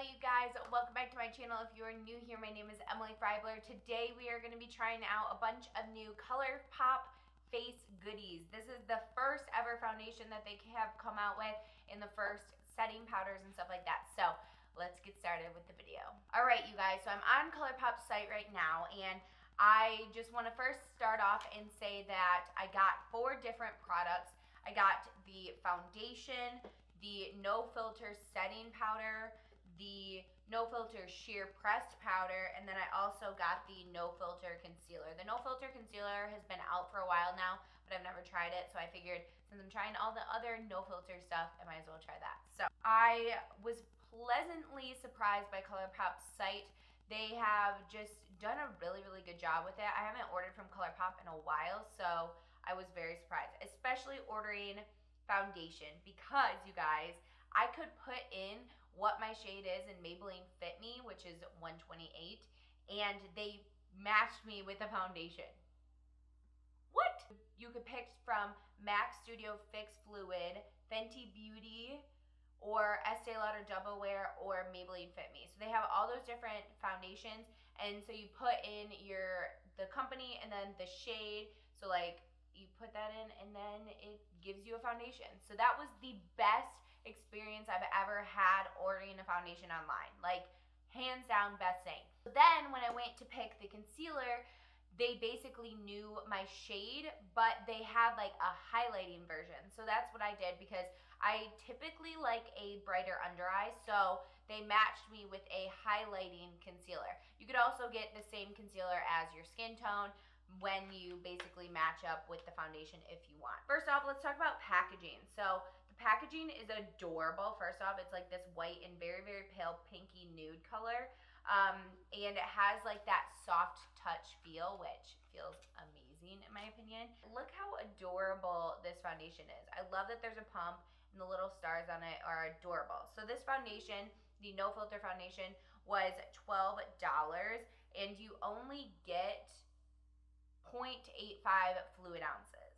you guys, welcome back to my channel. If you are new here, my name is Emily Freybler. Today we are going to be trying out a bunch of new Colourpop face goodies. This is the first ever foundation that they have come out with, in the first setting powders and stuff like that. So let's get started with the video. Alright you guys, so I'm on Colourpop's site right now, and I just want to first start off and say that I got 4 different products. I got the foundation, the no filter setting powder, the no filter sheer pressed powder, and then I also got the no filter concealer. The no filter concealer has been out for a while now, but I've never tried it, so I figured since I'm trying all the other no filter stuff, I might as well try that. So I was pleasantly surprised by Colourpop's site. They have just done a really good job with it. I haven't ordered from Colourpop in a while, so I was very surprised, especially ordering foundation, because you guys, I could put in what my shade is in Maybelline Fit Me, which is 128, and they matched me with a foundation. What? You could pick from MAC Studio Fix Fluid, Fenty Beauty, or Estee Lauder Double Wear, or Maybelline Fit Me. So they have all those different foundations, and so you put in the company and then the shade. So like you put that in and then it gives you a foundation. So that was the best experience I've ever had ordering a foundation online. Like hands down best thing. Then when I went to pick the concealer, they basically knew my shade, but they had like a highlighting version. So that's what I did, because I typically like a brighter under eye, so they matched me with a highlighting concealer. You could also get the same concealer as your skin tone when you basically match up with the foundation if you want. First off, let's talk about packaging. So the packaging is adorable. First off, it's like this white and very pale pinky nude color. And it has like that soft touch feel, which feels amazing in my opinion. Look how adorable this foundation is. I love that there's a pump and the little stars on it are adorable. So this foundation, the no filter foundation, was $12, and you only get 0.85 fluid ounces.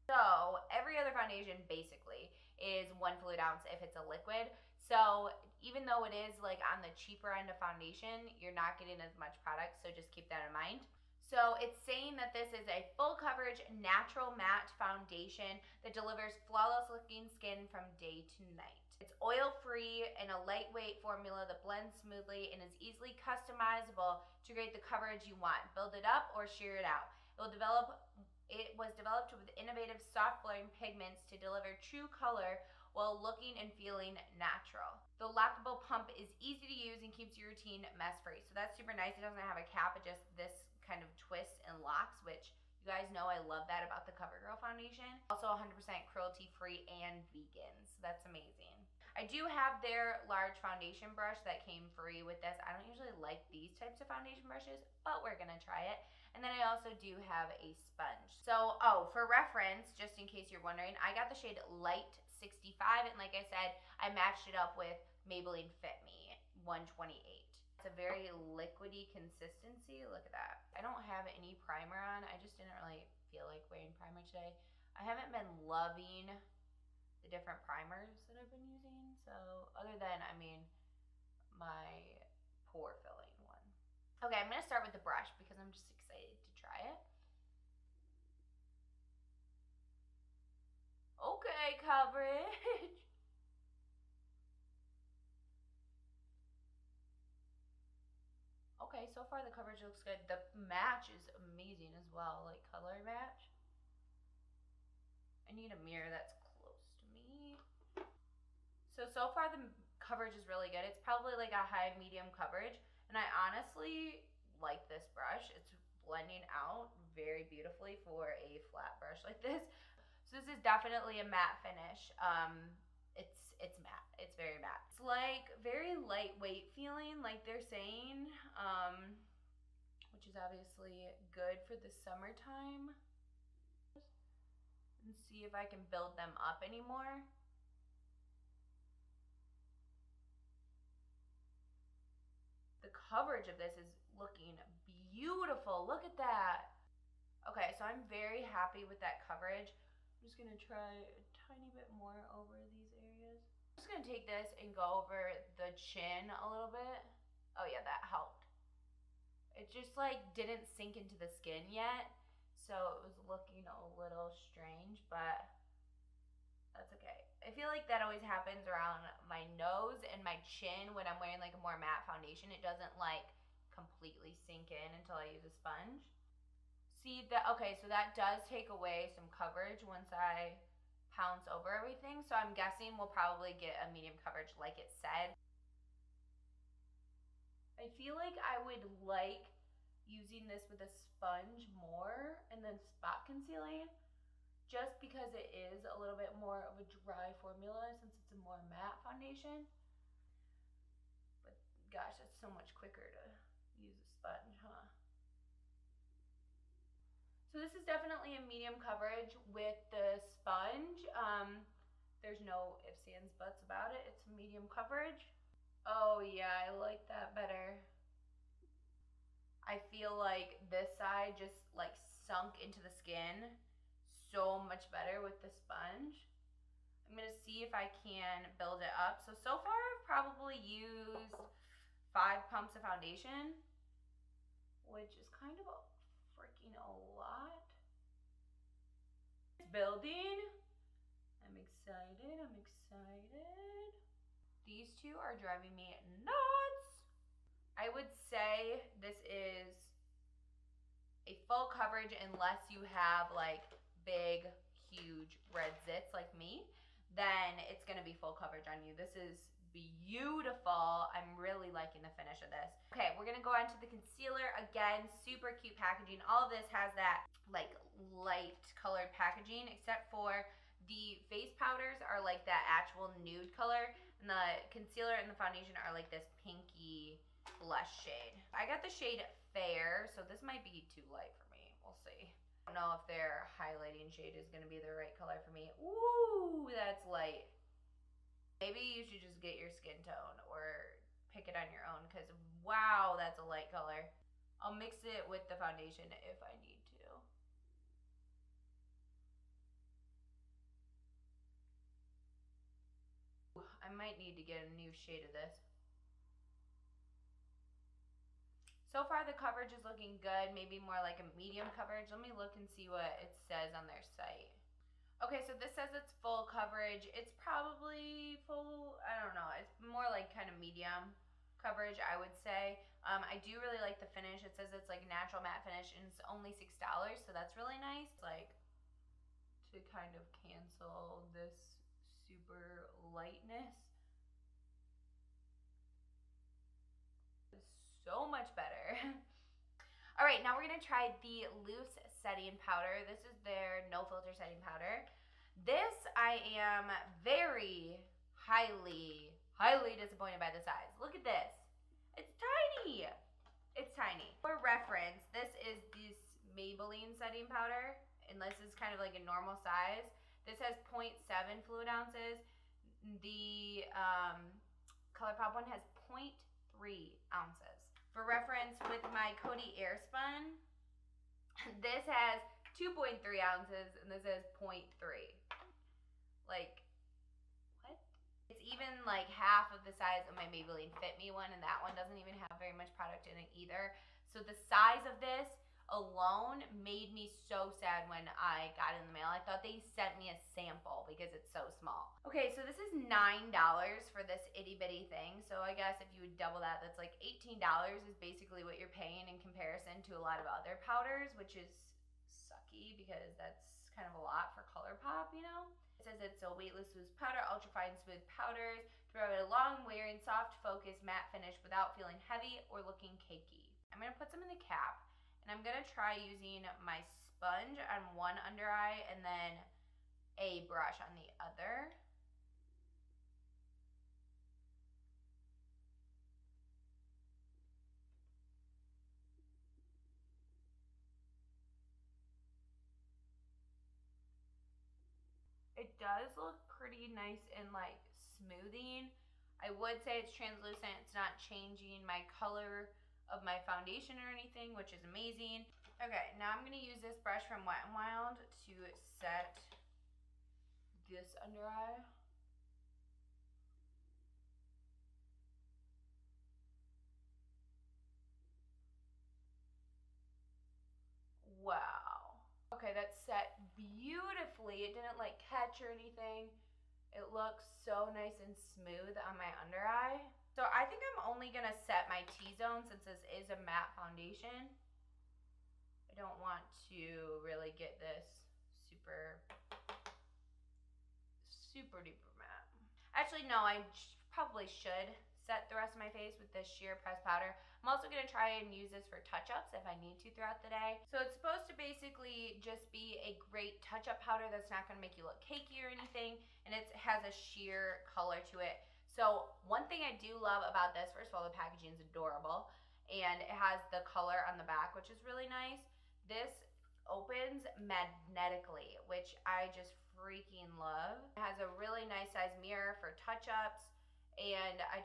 So every other foundation basically is 1 fluid ounce if it's a liquid. So even though it is like on the cheaper end of foundation, you're not getting as much product, so just keep that in mind. So it's saying that this is a full coverage natural matte foundation that delivers flawless looking skin from day to night. It's oil free and a lightweight formula that blends smoothly and is easily customizable to create the coverage you want. Build it up or sheer it out. It was developed with innovative soft blurring pigments to deliver true color while looking and feeling natural. The Laughable pump is easy to use and keeps your routine mess free. So that's super nice. It doesn't have a cap, it just this kind of twists and locks, which you guys know I love that about the CoverGirl foundation. Also 100% cruelty free and vegan, so that's amazing. I do have their large foundation brush that came free with this. I don't usually like these types of foundation brushes, but we're gonna try it. And then I also do have a sponge. So, for reference, just in case you're wondering, I got the shade Light 65, and like I said, I matched it up with Maybelline Fit Me 128. It's a very liquidy consistency. Look at that. I don't have any primer on. I just didn't really feel like wearing primer today. I haven't been loving the different primers that I've been using. So other than, I mean, my pore filling one. Okay, I'm gonna start with the brush because I'm just excited to try it. Okay, coverage. Okay, so far the coverage looks good. The match is amazing as well, like color match. I need a mirror that's close to me. So far the coverage is really good. It's probably like a high medium coverage, and I honestly like this brush. It's blending out very beautifully for a flat brush like this. So this is definitely a matte finish. It's matte. It's very matte. It's like very lightweight feeling, like they're saying, which is obviously good for the summertime. And see if I can build them up anymore. The coverage of this is looking beautiful. Look at that. Okay, so I'm very happy with that coverage. I'm just gonna try a tiny bit more over these areas. I'm just gonna take this and go over the chin a little bit. Oh yeah, that helped. It just like didn't sink into the skin yet, so it was looking a little strange, but that's okay. I feel like that always happens around my nose and my chin when I'm wearing like a more matte foundation. It doesn't like completely sink in until I use a sponge. See that? Okay, so that does take away some coverage once I pounce over everything. So I'm guessing we'll probably get a medium coverage like it said. I feel like I would like using this with a sponge more and then spot concealing, just because it is a little bit more of a dry formula since it's a more matte foundation. But gosh, that's so much quicker to use a sponge, huh? So this is definitely a medium coverage with the sponge. There's no ifs, ands, buts about it. It's a medium coverage. Oh yeah, I like that better. I feel like this side just like sunk into the skin so much better with the sponge. I'm gonna see if I can build it up. So far I've probably used 5 pumps of foundation, which is kind of a freaking a lot. It's building. I'm excited, I'm excited. These two are driving me nuts. I would say this is a full coverage unless you have like big, huge red zits like me, then it's gonna be full coverage on you. This is beautiful. I'm really liking the finish of this. Okay, we're gonna go on to the concealer. Again, super cute packaging. All of this has that like light colored packaging, except for the face powders are like that actual nude color, and the concealer and the foundation are like this pinky blush shade. I got the shade Fair, so this might be too light for me. We'll see. I don't know if their highlighting shade is going to be the right color for me. Ooh, that's light. Maybe you should just get your skin tone or pick it on your own, because wow, that's a light color. I'll mix it with the foundation if I need to. I might need to get a new shade of this. So far the coverage is looking good, maybe more like a medium coverage. Let me look and see what it says on their site. Okay, so this says it's full coverage. It's probably full, I don't know. It's more like kind of medium coverage, I would say. I do really like the finish. It says it's like natural matte finish and it's only $6, so that's really nice. Like to kind of cancel this super lightness. So much better. All right, now we're gonna try the loose setting powder. This is their no filter setting powder. This I am very highly disappointed by the size. Look at this. It's tiny. It's tiny. For reference, this is this Maybelline setting powder, and this is kind of like a normal size. This has 0.7 fluid ounces. The Colourpop one has 0.3 ounces. For reference, with my Coty Airspun, this has 2.3 ounces and this has 0.3. Like, what? It's even like half of the size of my Maybelline Fit Me one, and that one doesn't even have very much product in it either. So the size of this alone made me so sad when I got it in the mail. I thought they sent me a sample because it's so small. Okay, so this is $9 for this itty bitty thing. So I guess if you would double that, that's like $18 is basically what you're paying in comparison to a lot of other powders, which is sucky because that's kind of a lot for Colourpop, you know? It says it's a weightless loose powder, ultra fine smooth powders to provide a long wearing, soft focused matte finish without feeling heavy or looking cakey. I'm gonna put some in the cap. And I'm gonna try using my sponge on one under eye and then a brush on the other. It does look pretty nice and like smoothing. I would say it's translucent. It's not changing my color of my foundation or anything, which is amazing. Okay, now I'm gonna use this brush from Wet n Wild to set this under eye. beautifully. It didn't like catch or anything. It looks so nice and smooth on my under eye. So I think I'm only gonna set my T-zone since this is a matte foundation. I don't want to really get this super duper matte. Actually, no, I probably should set the rest of my face with this sheer pressed powder. I'm also gonna try and use this for touch-ups if I need to throughout the day. So it's supposed to basically just be a great touch-up powder that's not gonna make you look cakey or anything, and it has a sheer color to it. So one thing I do love about this, first of all, the packaging is adorable, and it has the color on the back, which is really nice. This opens magnetically, which I just freaking love. It has a really nice size mirror for touch-ups, and I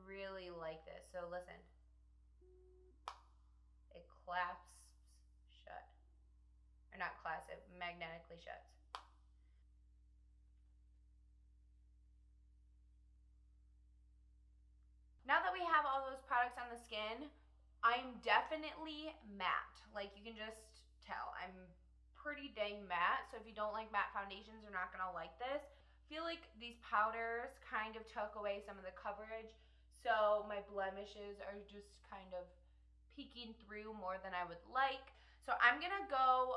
really like this. So listen, it clasps shut, or not clasps, it magnetically shuts. Now that we have all those products on the skin, I'm definitely matte. Like, you can just tell I'm pretty dang matte. So if you don't like matte foundations, you're not gonna like this. I feel like these powders kind of took away some of the coverage, so my blemishes are just kind of peeking through more than I would like. So I'm gonna go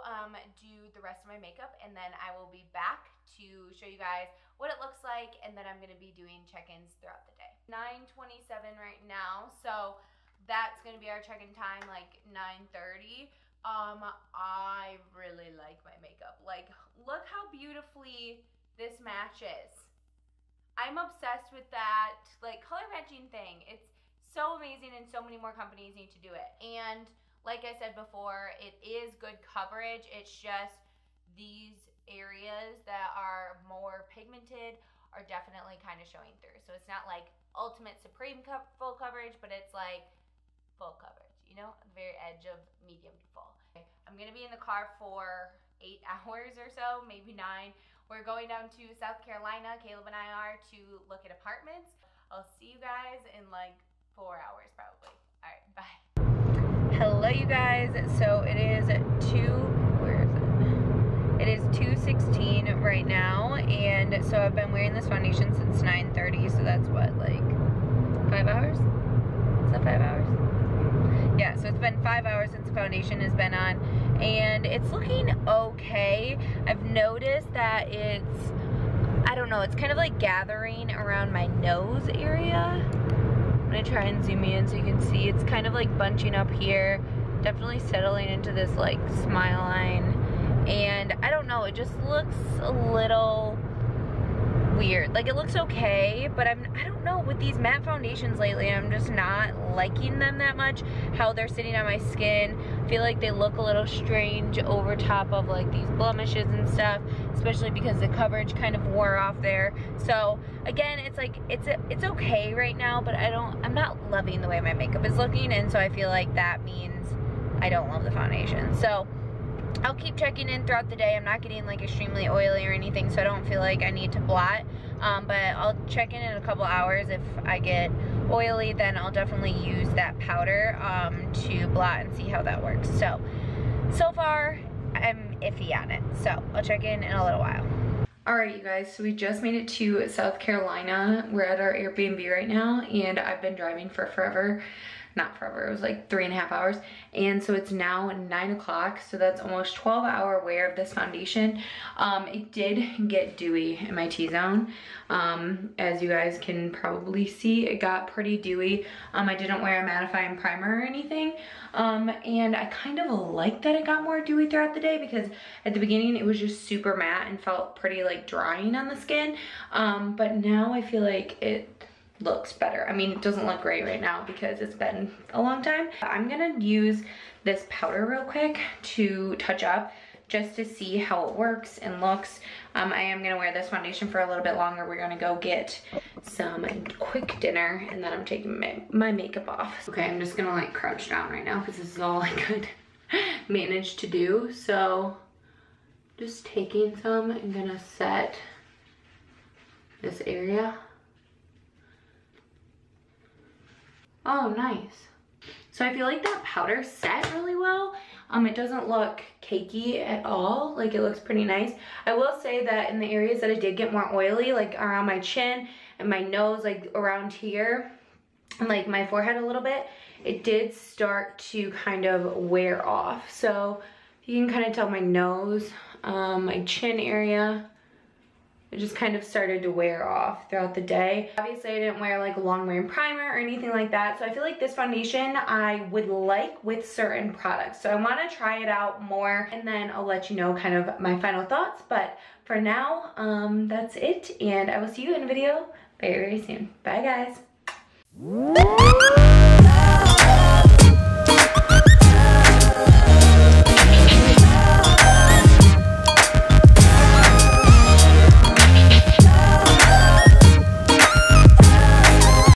do the rest of my makeup, and then I will be back to show you guys what it looks like, and then I'm gonna be doing check-ins throughout the day. 9:27 right now, so that's gonna be our check-in time, like 9:30. I really like my makeup. Like, look how beautifully this matches. I'm obsessed with that, like, color matching thing. It's so amazing, and so many more companies need to do it. And like I said before, it is good coverage. It's just these areas that are more pigmented are definitely kind of showing through. So it's not like ultimate supreme full coverage, but it's like full coverage, you know, the very edge of medium to full. Okay. I'm gonna be in the car for 8 hours or so, maybe 9. We're going down to South Carolina, Caleb and I are, to look at apartments. I'll see you guys in like 4 hours probably. All right, bye. Hello you guys, so it is 2:16 right now, and so I've been wearing this foundation since 9:30, so that's what, like 5 hours? Is that 5 hours? Yeah, so it's been 5 hours since the foundation has been on, and it's looking okay. I've noticed that it's, I don't know, it's kind of like gathering around my nose area. I'm gonna try and zoom in so you can see. It's kind of like bunching up here, definitely settling into this like smile line, and I don't know, it just looks a little weird. Like, it looks okay, but I don't know, with these matte foundations lately, I'm just not liking them that much, how they're sitting on my skin. I feel like they look a little strange over top of like these blemishes and stuff, especially because the coverage kind of wore off there. So again, it's like, it's okay right now, but I'm not loving the way my makeup is looking, and so I feel like that means I don't love the foundation. So I'll keep checking in throughout the day. I'm not getting like extremely oily or anything, so I don't feel like I need to blot, but I'll check in a couple hours. If I get oily, then I'll definitely use that powder to blot and see how that works. So far I'm iffy on it, so I'll check in a little while. Alright you guys, so we just made it to South Carolina. We're at our Airbnb right now, and I've been driving for forever. Not forever, it was like 3.5 hours, and so it's now 9 o'clock, so that's almost 12-hour wear of this foundation. It did get dewy in my T-zone. As you guys can probably see, it got pretty dewy. I didn't wear a mattifying primer or anything, and I kind of like that it got more dewy throughout the day, because at the beginning it was just super matte and felt pretty like drying on the skin, but now I feel like it looks better. I mean, it doesn't look great right now because it's been a long time. I'm gonna use this powder real quick to touch up, just to see how it works and looks. I am gonna wear this foundation for a little bit longer. We're gonna go get some quick dinner, and then I'm taking my makeup off. Okay, I'm just gonna like crouch down right now because this is all I could manage to do. So just taking some, I'm gonna set this area. Oh, nice. So I feel like that powder set really well. It doesn't look cakey at all. Like, it looks pretty nice. I will say that in the areas that I did get more oily, like around my chin and my nose, like around here, and like my forehead a little bit, it did start to kind of wear off. So you can kind of tell my nose, my chin area, it just kind of started to wear off throughout the day. Obviously, I didn't wear like a long wearing primer or anything like that. So I feel like this foundation I would like with certain products. So I want to try it out more, and then I'll let you know kind of my final thoughts. But for now, that's it. And I will see you in a video very, very soon. Bye, guys.